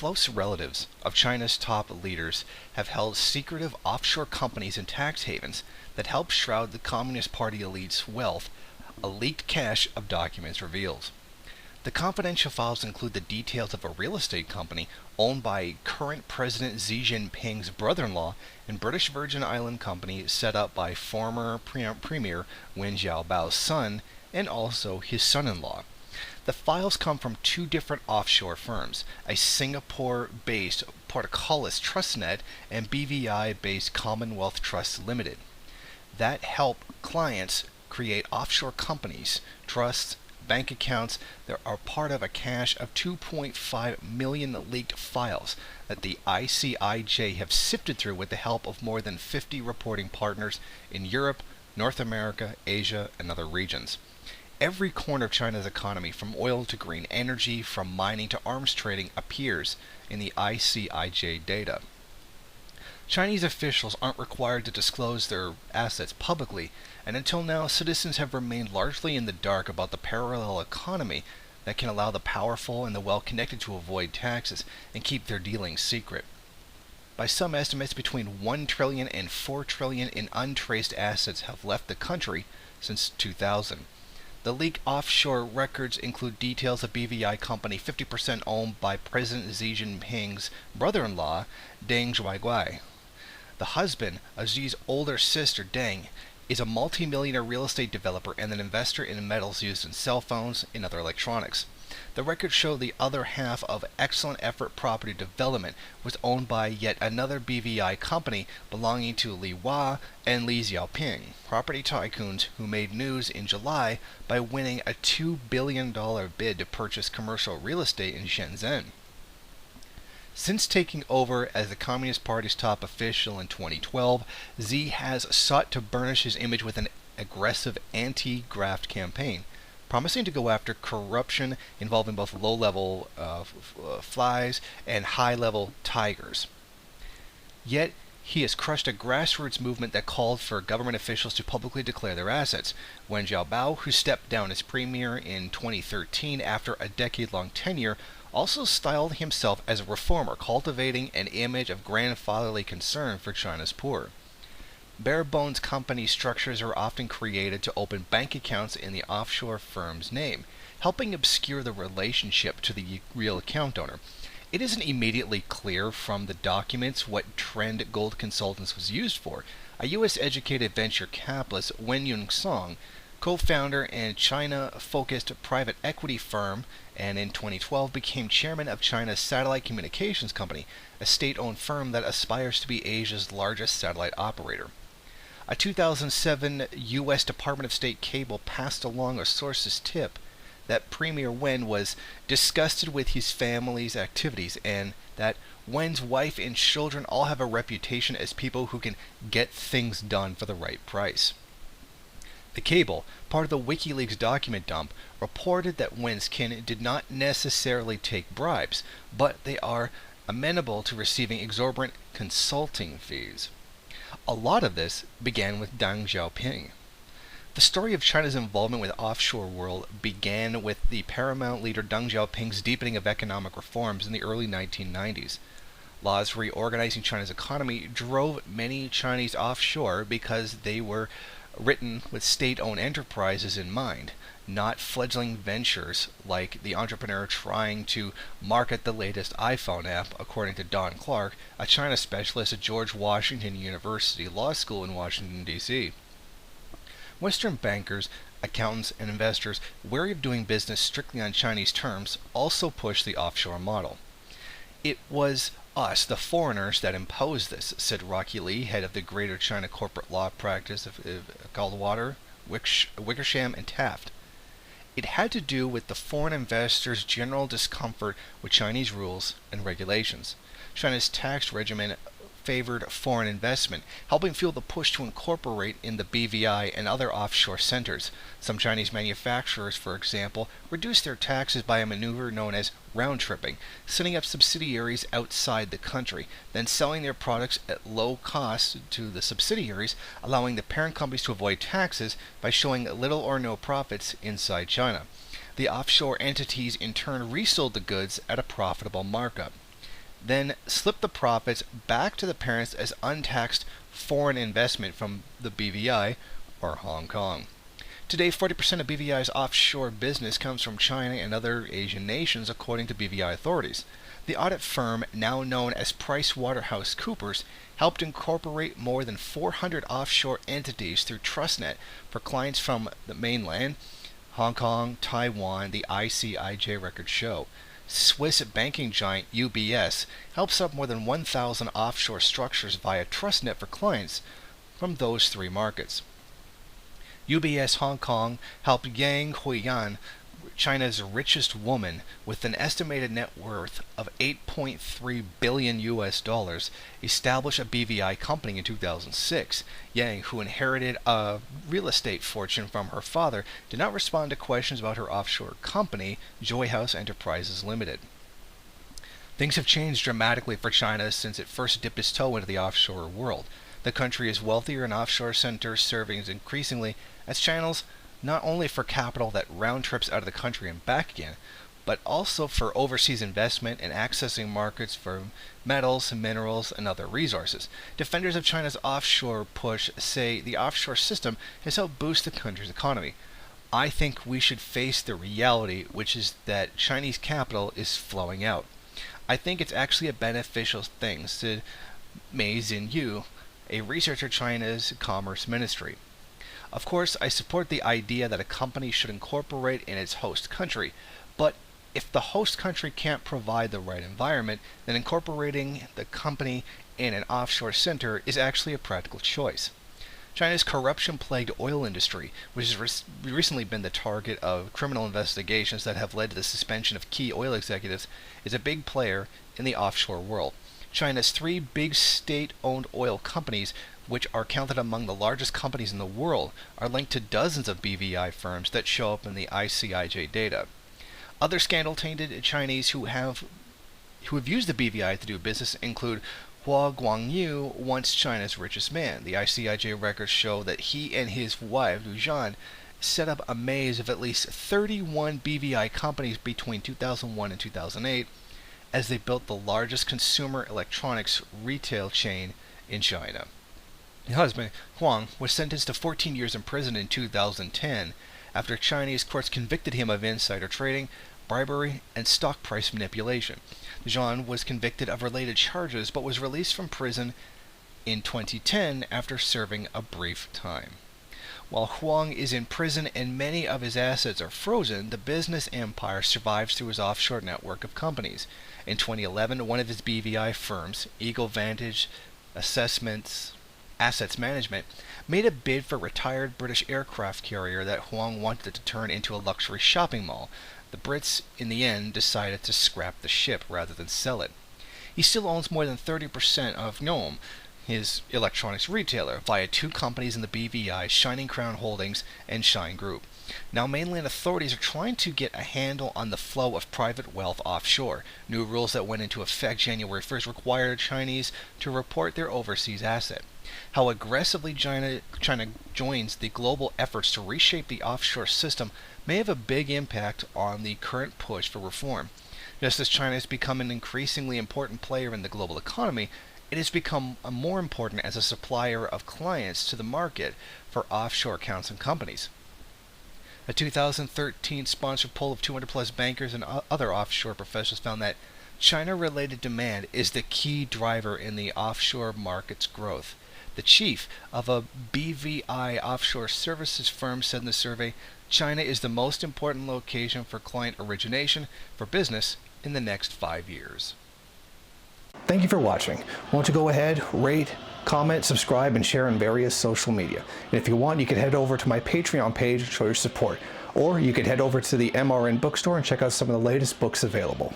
close relatives of China's top leaders have held secretive offshore companies in tax havens that help shroud the Communist Party elite's wealth, a leaked cache of documents reveals. The confidential files include the details of a real estate company owned by current President Xi Jinping's brother-in-law and British Virgin Island company set up by former Premier Wen Jiabao's son and also his son-in-law. The files come from two different offshore firms, a Singapore-based Portacallis Trustnet and BVI-based Commonwealth Trust Limited, that help clients create offshore companies, trusts, bank accounts that are part of a cache of 2.5 million leaked files that the ICIJ have sifted through with the help of more than 50 reporting partners in Europe, North America, Asia, and other regions. Every corner of China's economy, from oil to green energy, from mining to arms trading, appears in the ICIJ data. Chinese officials aren't required to disclose their assets publicly, and until now, citizens have remained largely in the dark about the parallel economy that can allow the powerful and the well-connected to avoid taxes and keep their dealings secret. By some estimates, between 1 trillion and 4 trillion in untraced assets have left the country since 2000. The leaked offshore records include details of BVI company 50% owned by President Xi Jinping's brother-in-law, Deng Xiaoguai. The husband of Xi's older sister, Deng, is a multi-millionaire real estate developer and an investor in metals used in cell phones and other electronics. The records show the other half of Excellent Effort Property Development was owned by yet another BVI company belonging to Li Hua and Li Xiaoping, property tycoons who made news in July by winning a $2 billion bid to purchase commercial real estate in Shenzhen. Since taking over as the Communist Party's top official in 2012, Xi has sought to burnish his image with an aggressive anti-graft campaign, promising to go after corruption involving both low-level flies and high-level tigers. Yet, he has crushed a grassroots movement that called for government officials to publicly declare their assets. Wen Jiabao, who stepped down as premier in 2013 after a decade-long tenure, also styled himself as a reformer, cultivating an image of grandfatherly concern for China's poor. Bare-bones company structures are often created to open bank accounts in the offshore firm's name, helping obscure the relationship to the real account owner. It isn't immediately clear from the documents what Trend Gold Consultants was used for. A U.S.-educated venture capitalist, Wen Yunsong, co-founder and China-focused private equity firm, and in 2012 became chairman of China's Satellite Communications Company, a state-owned firm that aspires to be Asia's largest satellite operator. A 2007 U.S. Department of State cable passed along a source's tip that Premier Wen was disgusted with his family's activities and that Wen's wife and children all have a reputation as people who can get things done for the right price. The cable, part of the WikiLeaks document dump, reported that Wen's kin did not necessarily take bribes, but they are amenable to receiving exorbitant consulting fees. A lot of this began with Deng Xiaoping. The story of China's involvement with the offshore world began with the paramount leader Deng Xiaoping's deepening of economic reforms in the early 1990s. Laws reorganizing China's economy drove many Chinese offshore because they were written with state-owned enterprises in mind, not fledgling ventures like the entrepreneur trying to market the latest iPhone app, according to Don Clark, a China specialist at George Washington University Law School in Washington, D.C. Western bankers, accountants, and investors, wary of doing business strictly on Chinese terms, also pushed the offshore model. It was us, the foreigners, that imposed this, said Rocky Lee, head of the Greater China corporate law practice of Goldwater, Wickersham, and Taft. It had to do with the foreign investors' general discomfort with Chinese rules and regulations. China's tax regimen favored foreign investment, helping fuel the push to incorporate in the BVI and other offshore centers. Some Chinese manufacturers, for example, reduced their taxes by a maneuver known as round-tripping, setting up subsidiaries outside the country, then selling their products at low cost to the subsidiaries, allowing the parent companies to avoid taxes by showing little or no profits inside China. The offshore entities in turn resold the goods at a profitable markup. then slip the profits back to the parents as untaxed foreign investment from the BVI or Hong Kong. Today, 40% of BVI's offshore business comes from China and other Asian nations, according to BVI authorities. The audit firm, now known as PricewaterhouseCoopers, helped incorporate more than 400 offshore entities through TrustNet for clients from the mainland, Hong Kong, Taiwan, the ICIJ records show. Swiss banking giant UBS helps up more than 1,000 offshore structures via TrustNet for clients from those three markets. UBS Hong Kong helped Yang Huiyan, China's richest woman with an estimated net worth of 8.3 billion US dollars, establish a BVI company in 2006. Yang, who inherited a real estate fortune from her father, did not respond to questions about her offshore company, Joy House Enterprises Limited. Things have changed dramatically for China since it first dipped its toe into the offshore world. The country is wealthier and offshore centers serving increasingly as channels not only for capital that round trips out of the country and back again, but also for overseas investment and accessing markets for metals, minerals, and other resources. Defenders of China's offshore push say the offshore system has helped boost the country's economy. I think we should face the reality, which is that Chinese capital is flowing out. I think it's actually a beneficial thing, said Mei Xinyu, a researcher at China's Commerce Ministry. Of course, I support the idea that a company should incorporate in its host country, but if the host country can't provide the right environment, then incorporating the company in an offshore center is actually a practical choice. China's corruption-plagued oil industry, which has recently been the target of criminal investigations that have led to the suspension of key oil executives, is a big player in the offshore world. China's three big state-owned oil companies, which are counted among the largest companies in the world, are linked to dozens of BVI firms that show up in the ICIJ data. Other scandal-tainted Chinese who have used the BVI to do business include Hua Guangyu, once China's richest man. The ICIJ records show that he and his wife, Liu Zhan, set up a maze of at least 31 BVI companies between 2001 and 2008 as they built the largest consumer electronics retail chain in China. His husband, Huang, was sentenced to 14 years in prison in 2010 after Chinese courts convicted him of insider trading, bribery, and stock price manipulation. Zhan was convicted of related charges but was released from prison in 2010 after serving a brief time. While Huang is in prison and many of his assets are frozen, the business empire survives through his offshore network of companies. In 2011, one of his BVI firms, Eagle Vantage Assets Management, made a bid for a retired British aircraft carrier that Huang wanted to turn into a luxury shopping mall. The Brits, in the end, decided to scrap the ship rather than sell it. He still owns more than 30% of Gnome, his electronics retailer, via two companies in the BVI, Shining Crown Holdings and Shine Group. Now, mainland authorities are trying to get a handle on the flow of private wealth offshore. New rules that went into effect January 1st required Chinese to report their overseas asset. How aggressively China joins the global efforts to reshape the offshore system may have a big impact on the current push for reform. Just as China has become an increasingly important player in the global economy, it has become more important as a supplier of clients to the market for offshore accounts and companies. A 2013 sponsored poll of 200 plus bankers and other offshore professionals found that China-related demand is the key driver in the offshore market's growth. The chief of a BVI offshore services firm said in the survey, China is the most important location for client origination for business in the next 5 years. Thank you for watching. Won't you go ahead, rate, comment, subscribe, and share on various social media. And if you want, you can head over to my Patreon page and show your support. Or you could head over to the MRN bookstore and check out some of the latest books available.